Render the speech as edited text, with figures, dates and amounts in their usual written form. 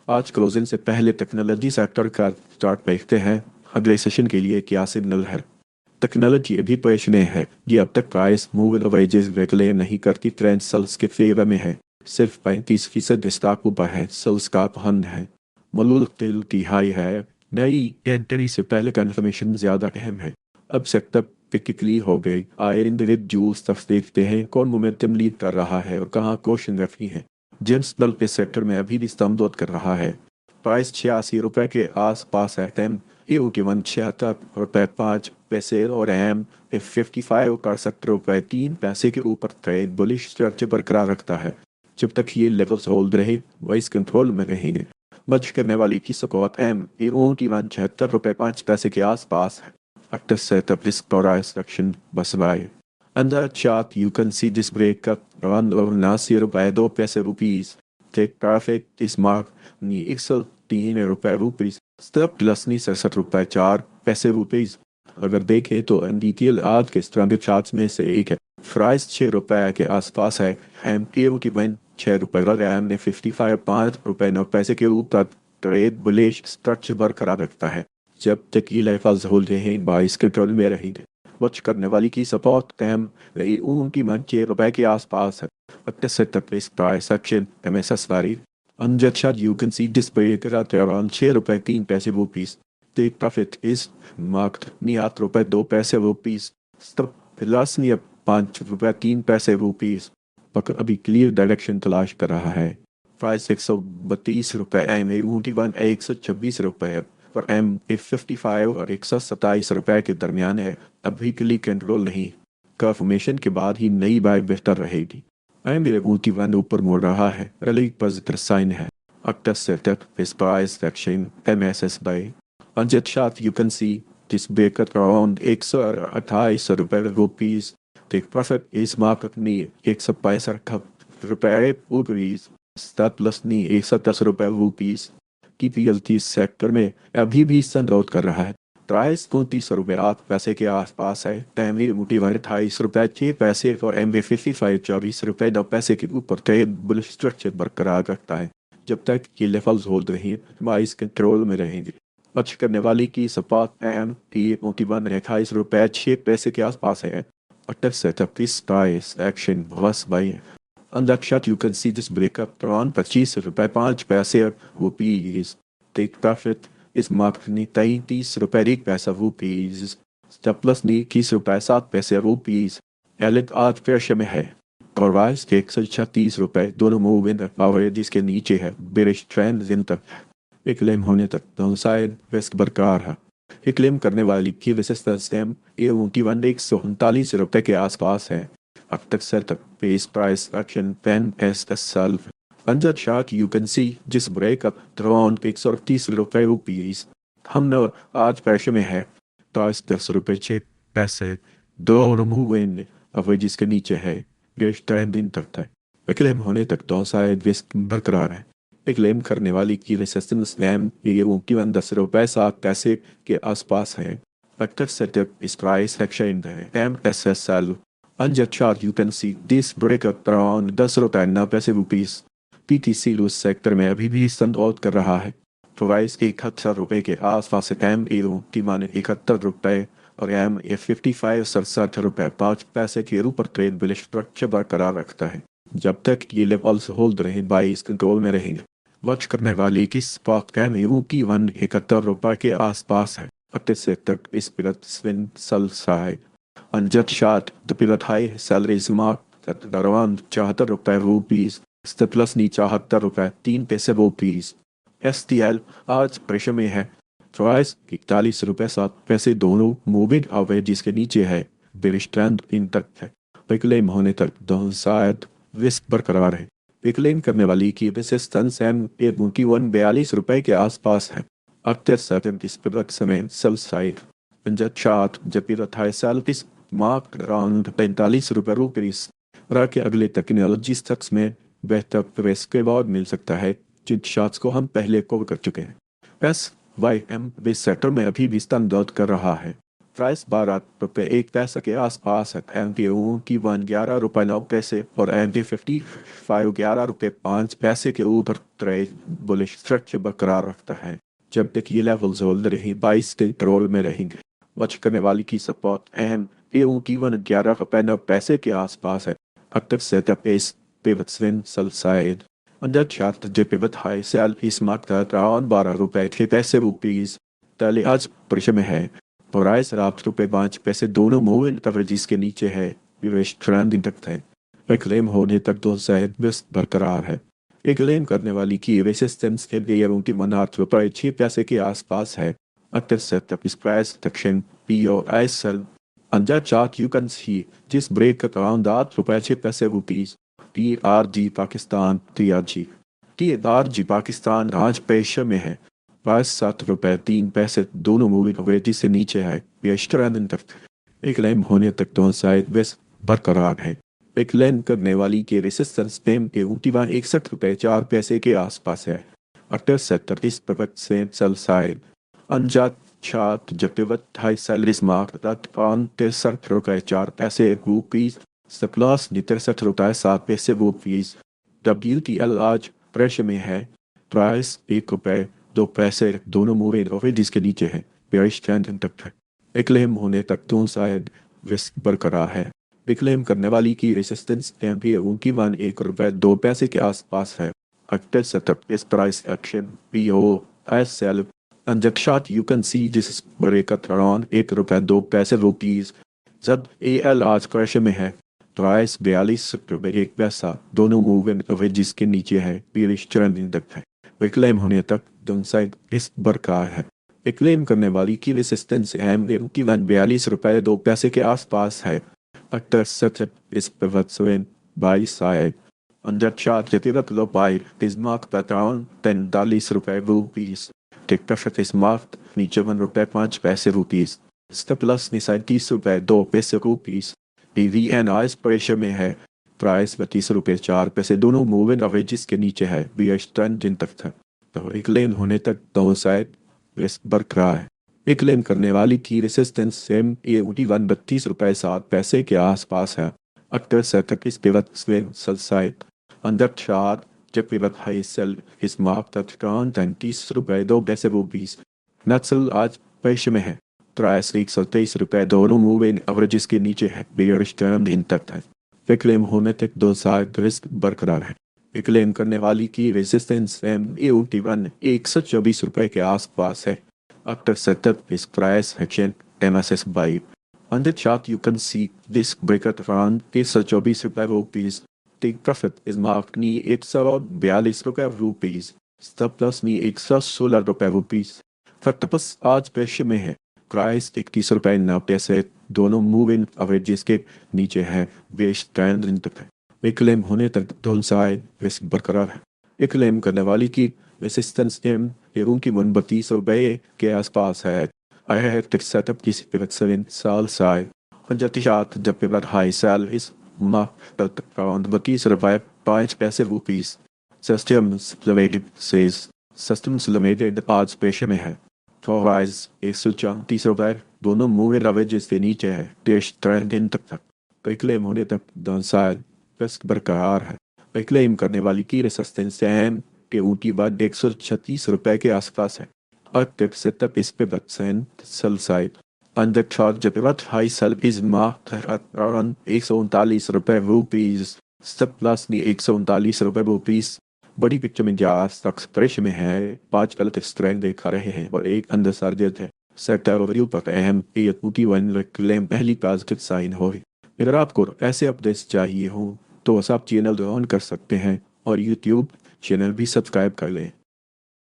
आज क्लोजिंग से पहले टेक्नोलॉजी सेक्टर का चार्ट देखते हैं। अगले सेशन के लिए क्या सिग्नल है? टेक्नोलॉजी अभी पेशने है कि अब तक प्राइस मूव वेजेस रेगुलेट नहीं करती, ट्रेंड सेल्स के फेवर में है। सिर्फ 35% स्टॉक ऊपर है, सेल्स का फंड है। वोलेटिलिटी हाई है। नई एंट्री से पहले कंफर्मेशन ज्यादा अहम है। अब सेक्टर पिकली हो गई। आए इंडिविजुअल्स तक देखते हैं कौन मोमेंटम लीड कर रहा है और कहाँ क्वेश्चन रखी है। जेम्स दल पे सेक्टर में अभी भी स्तंभ कर रहा है। प्राइस 86 रुपए के आसपास है। टेम यू गिवन 76 रुपए 5 पैसे और एम 55 का 70 रुपए 3 पैसे के ऊपर ट्रेड बुलिश स्ट्रक्चर बरकरार रखता है। जब तक ये लेवल्स होल्ड रहे, वाइस कंट्रोल में रहेंगे। बच करने वाली की सपोर्ट एम यू गिवन 76 रुपए 5 पैसे के आसपास है। After setup this section bus by. Under chart you can see this breakup around last year by 2 पैसे rupees. Take profit is mark ni 103 रुपए rupees. Stop plus ni 67 रुपए 4 पैसे rupees. अगर देखें तो NDTL आज के स्ट्रैंडर्ड चार्ट्स में से एक है। प्राइस 6 रुपए के आसपास है। MTO की वन 6 रुपए का रैम ने 55 5 रुपए 9 पैसे के ऊपर ट्रेड बुलिश स्ट्रक्चर बरकरार रखता है। जब तक ये लेवल्स होल्ड रहें, बाइस कंट्रोल में रहेंगे। वॉच करने वाली की सपोर्ट टैम रही उनकी मन 6 रुपए के आसपास है। At the setup this price section MSS value. Under chart you can see display at around 6 रुपए 3 पैसे rupees. The profit is marked near 8 रुपए 2 पैसे rupees. Stop loss near 5 रुपए 3 पैसे rupees. पर अभी क्लियर डायरेक्शन तलाश कर रहा है। प्राइस 132 रुपए एम ए ऊँटी वन 126 रुपए पर एम 55 और 127 रुपए के दरमियान है। अभी के लिए कंट्रोल नहीं। कंफर्मेशन के बाद ही नई बाय बेहतर रहेगी। एम मेरे ऊँटी वन ऊपर मुड़ रहा है। रली पॉजिटिव साइन है। After setup this price section MSS by Anjit Shah you can see this breakout around 128 रुपए rupees. The profit is marked near 162 रुपए rupees. Start plus near 110 रुपए rupees. की पीएलटी सेक्टर में अभी भी संरोध कर रहा है। प्राइस 29 रुपए 8 पैसे के आसपास है। टाइमली मुठी वाले 28 रुपए 6 पैसे और एम 55 24 रुपए 9 पैसे के ऊपर ट्रेड बुलिश स्ट्रक्चर बरकरार रखता है। जब तक ये लेवल्स होल्ड रही, प्राइस कंट्रोल में रहेंगे। बच करने वाली की सपाट एम टी 28 रुपए 6 पैसे के आसपास है। अटक सेटअप दिस प्राइस एक्शन बस by. On that chart, you can see this breakup around 25 रुपए 5 पैसे rupees. Take profit is marked ni 33 रुपए 1 पैसा rupees. Stop plus ni 21 रुपए 7 पैसे rupees. एलिट आज प्रेशर में है और वाइस के 136 रुपए दोनों मूव इन पावर जिसके नीचे है। बेरिश ट्रेंड इन तक एक लेम होने तक दोनों साइड रिस्क बरकरार है। एक लेम करने वाली की रेसिस्टेंस एम ए 139 रुपए के आसपास है। After setup base price action pen as the self. Under chart you can see this breakup around 130 रुपए rupees. हमने आज पैसे में है। प्राइस 10 रुपए 6 पैसे दो मूव इन अब जिसके नीचे है। गेस्ट टाइम दिन तक था। क्लेम होने तक दो साइड रिस्क बरकरार है। एक क्लेम करने वाली की रेसिस्टेंस लैम ये 10 रुपए 7 पैसे के आसपास है। After setup is price action है MSSL. Under chart you can see this breakup around 10 रुपए 9 पैसे rupees. PTC लूज सेक्टर में अभी भी संतोष कर रहा है। प्राइस 71 रुपए के आसपास है। एम एरो की माने 71 रुपए और एम ए 55 67 रुपए 5 पैसे के ऊपर ट्रेड बुलिश स्ट्रक्चर बरकरार रखता है। जब तक ये लेवल्स होल्ड रहे, बाइस कंट्रोल में रहेंगे। वॉच करने वाली की स्पॉट एम एरो की वन 71 रुपए के आसपास है। अगले सेक्टर इस पिलत स्विन सल side Under chart, the pilot high salary is marked at around 74 रुपए rupees. Step plus नी 74 रुपए 3 पैसे rupees. STL आज प्रेशर में है। प्राइस 41 रुपए 7 पैसे दोनों मूविंग एवरेज जिसके नीचे है। बेरिश ट्रेंड इन तक है। पिकलेम होने तक दोनों साइड रिस्क बरकरार है। पिकलेम करने वाली की रेसिस्टेंस एम ए 42 रुपए के आसपास है। After certain this product समय सेल साइड पंजा चार्ट जब सैलरीज मार्क अराउंड 45 रुपए rupees के अगले टेक्नोलॉजी स्टॉक्स में बेहतर प्रेस के बाद मिल सकता है, जिन चार्ट्स को हम पहले कवर कर चुके हैं। S Y M base sector में अभी भी स्तंभ कर रहा है। प्राइस 12 रुपये 1 पैसे के आसपास है। MPU की 1 11 रुपये 9 पैसे और MT55 11 रुपये 5 पैसे के ऊपर ट्रेड बुलिश स्ट्रक्चर बरकरार रखता है जब तक ये लेवल्स होल्ड रही 22 के कंट्रोल में रहेंगे। वॉच करने वाली की सपोर्ट MPU की 1 11 रुपये 9 पैसे के आसपास है। अक्टूबर सेटअप इस pivot swing sell side. Under chart the pivot high sell is marked at around 12 रुपये 6 पैसे रुपीज ताले आज प्रेशर में है। प्राइस रात रुपये 5 पैसे दोनों मूवमेंट एवरेजेस के नीचे है। विवेश ट्रेंड इंटैक्ट है। क्लेम होने तक दो साइड बेस्ट बरकरार है। एक क्लेम करने वाली की रेसिस्टेंस के लिए उनकी 8 रुपये 6 पैसे के आसपास है। अक्टूबर सेटअप इस price section POI sell. Under chart you can see this break at around 8 रुपये 6 पैसे rupees TRG Pakistan TRG Pakistan आज प्रेशर में है। प्राइस 7 रुपये 3 पैसे दोनों मूविंग एवरेज से नीचे है। ट्रेंड तक एक क्लेम होने तक दोनों साइड बेस बरकरार है। एक क्लेम करने वाली के रेसिस्टेंस टेम के 61 रुपये 4 पैसे के आसपास है। अक्टूबर सेक्टर इस प्रोडक्ट से सेल साइड अनजात चार्ट जब pivot high salaries mark that on 63 रुपये 4 पैसे रुपीज सप्लास 63 रुपये 7 पैसे रुपीज। WTL आज प्रेशर में है। प्राइस 1 रुपये 2 पैसे दोनों मूविंग एवरेज के नीचे है। बेरिश ट्रेंड तक है। एक क्लेम होने तक दोनों साइड रिस्क बरकरार है। एक क्लेम करने वाली की रेसिस्टेंस MPU की 1 रुपये 2 पैसे के आसपास है। अक्टूबर सेटअप इस price action POI sell. And the chart you can see this is break at around 1 रुपये 2 पैसे रुपीज। ZAL आज प्रेशर में है। प्राइस 42 रुपये 1 पैसा दोनों मूवमेंट एवरेजेस के नीचे है। बेरिश ट्रेंड तक है। एक क्लेम होने तक दोनों साइड रिस्क बरकरार है। एक क्लेम करने वाली की रेसिस्टेंस MPU की 42 रुपये 2 पैसे के आसपास है। अक्टूबर सेटअप इस pivot swing by side. Under chart the pivot low buy is marked at around 43 रुपये रुपीज। टेक प्रॉफिट इस मार्क्ड नीचे 1 रुपये 5 पैसे रुपीज। स्टेप प्लस ने 37 रुपये 2 पैसे रुपीज। PVNI प्रेशर में है। प्राइस 32 रुपये 4 पैसे दोनों मूवमेंट एवरेजेस के नीचे है। बीएच ट्रेंड दिन तक था। तो एक लेन होने तक दोनों साइड रिस्क बरकरार है। एक लेन करने वाली की रेसिस्टेंस सेम AUD 32 रुपये 7 पैसे के आसपास है। अक्टूबर सेटअप इस pivot swing cell side under chart जब पिवट हाई सेल इस मार्क्ड एट अराउंड 30 रुपये 2 पैसे रुपीज। नक्सल आज प्रेशर में है। प्राइस 123 रुपये दोनों मूवमेंट एवरेजेस के नीचे है। बेयरिश ट्रेंड इंटैक्ट है। एक क्लेम होने तक दो साइड रिस्क बरकरार है। एक क्लेम करने वाली की रेसिस्टेंस MAUD 124 रुपये के आसपास है। After setup is price action MSS buy. On the chart you can see this break at around 324 रुपये। Take profit is marked नी 142 रुपये। Stop loss नी 116 रुपये। फैक्टर्स आज प्रेशर में है। प्राइस 31 रुपये 9 पैसे दोनों मूविंग एवरेजेस के नीचे है। बेस ट्रेंड तक है। एक क्लेम होने तक दोनों साइड रिस्क बरकरार है। एक क्लेम करने वाली की रेसिस्टेंस एवं की 32 रुपये के आसपास है। I have to set up this pivot 7 sell side. Chart the pivot high sell is marked at around 32 रुपये 5 पैसे rupees. Systems Limited says Systems Limited आज प्रेशर में है। प्राइस 134 रुपये दोनों मूविंग एवरेजेस के नीचे है। देश ट्रेंड इन तक कई क्लेम होने तक दोनों साइड रिस्क बरकरार है। कई क्लेम करने वाली की रेसिस्टेंस के ऊँची बाद 136 रुपये के आसपास है। और टिप सेटअप इस पे बक्सन सेल साइड अंडर चार्ट जब pivot high sell is marked at around 139 रुपये रुपीज। स्टेप प्लस नी 139 रुपये रुपीज। बड़ी पिक्चर में जहाँ स्टॉक्स प्रेशर में है 5 गलत स्ट्रेंथ दिखा रहे हैं और एक अंदर सर्दियत है। सेक्टर ओवरव्यू पर MA21 क्लेम पहली पॉजिटिव साइन हो। अगर आपको ऐसे अपडेट्स चाहिए हो तो आप चैनल ऑन कर सकते हैं और YouTube चैनल भी सब्सक्राइब कर लें।